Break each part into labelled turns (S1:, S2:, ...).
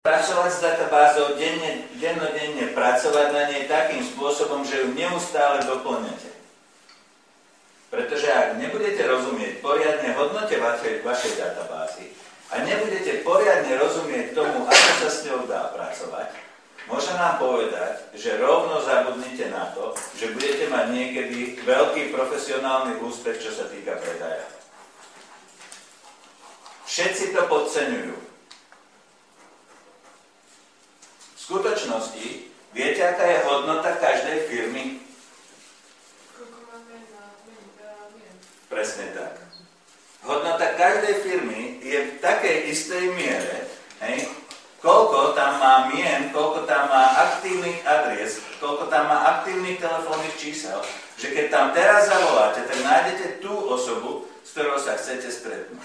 S1: pracovať s databázou, dennodenne pracovať na nej takým spôsobom, že ju neustále doplňate. Pretože ak nebudete rozumieť poriadne hodnote vašej databázy a nebudete poriadne rozumieť tomu, ako sa s ňou dá pracovať, môžem vám povedať, že rovno zabudnite na to, že budete mať niekedy veľký profesionálny úspech, čo sa týka predaja. Všetci to podceňujú. V skutočnosti, viete, aká je hodnota každej firmy? Presne tak. Hodnota každej firmy je v takej istej miere, koľko tam má mien, koľko tam má aktívnych adries, koľko tam má aktívnych telefónnych čísel, že keď tam teraz zavoláte, tak nájdete tú osobu, s ktorou sa chcete stretnúť.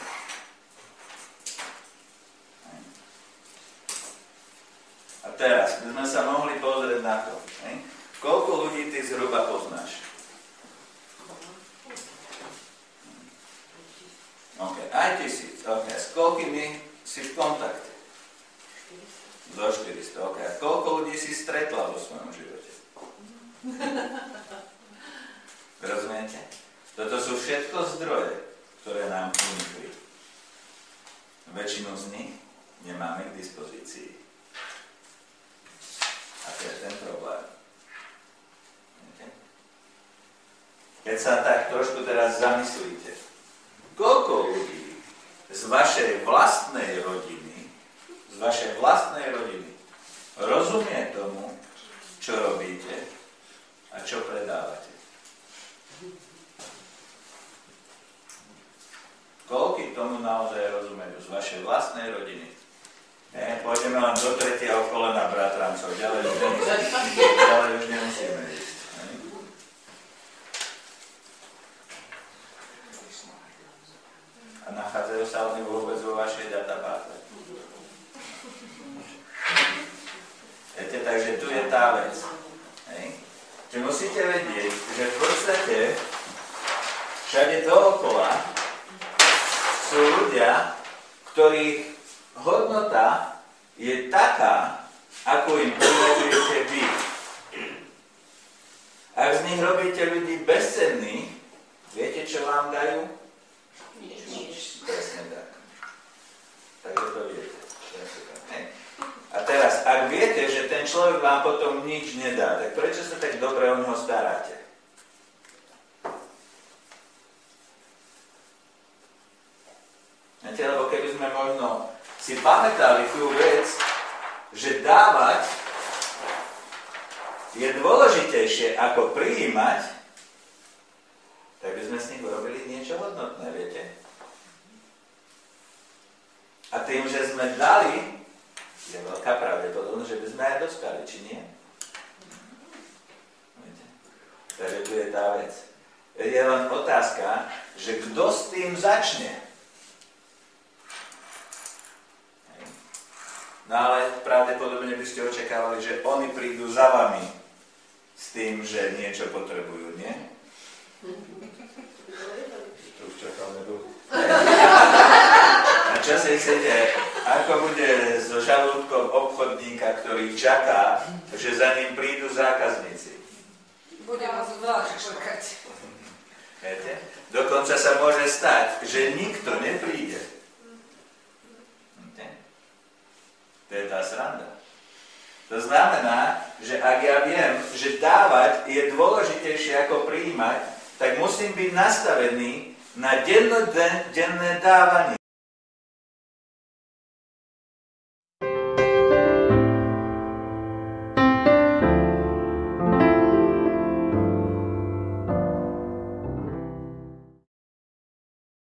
S1: A teraz by sme sa mohli pozrieť na to, koľko ľudí ty zhruba poznáš. OK, aj 1000. OK, s koľkými si v kontakte? Do 400. OK, a koľko ľudí si stretla vo svojom živote? Rozumiete? Toto sú všetko zdroje, ktoré nám unikli. Väčšinu z nich nemáme k dispozícii. A to je ten problém. Keď sa tak trošku teraz zamyslíte, koľko ľudí z vašej vlastnej rodiny, rozumie tomu, čo robíte a čo predávate? Koľko tomu naozaj rozumejú z vašej vlastnej rodiny? Pôjdeme len do tretieho kolena, bratrancov, ďalej už nemusíme ísť. A nachádzajú sa oni vôbec vo vašej databáze. Viete, takže tu je tá vec. Že musíte vedieť, že v podstate všade dookola sú ľudia, ktorých hodnota je taká, ako im prinášate vy. Ak z nich robíte ľudí bezcenných, viete, čo vám dajú? Nič. Presne tak. Takže to viete. A teraz, ak viete, že ten človek vám potom nič nedá, tak prečo sa tak dobre o neho staráte? Viete, lebo keby sme možno si pamätali tú vec, že dávať je dôležitejšie ako prijímať, tak by sme s ním urobili niečo hodnotné, viete? A tým, že sme dali, je veľká pravdepodobnosť, že by sme aj dostali, či nie? Viete? Takže tu je tá vec. Je len otázka, že kto s tým začne? No ale pravdepodobne by ste očakávali, že oni prídu za vami s tým, že niečo potrebujú, nie? To už čakáme dlho. A čo si chcete, ako bude so žalúdkom obchodníka, ktorý čaká, že za ním prídu zákazníci?
S2: Bude vás zvlášť čakať.
S1: Viete? Dokonca sa môže stať, že nikto nepríde. To je tá sranda. To znamená, že ak ja viem, že dávať je dôležitejšie ako prijímať, tak musím byť nastavený na denné dávanie.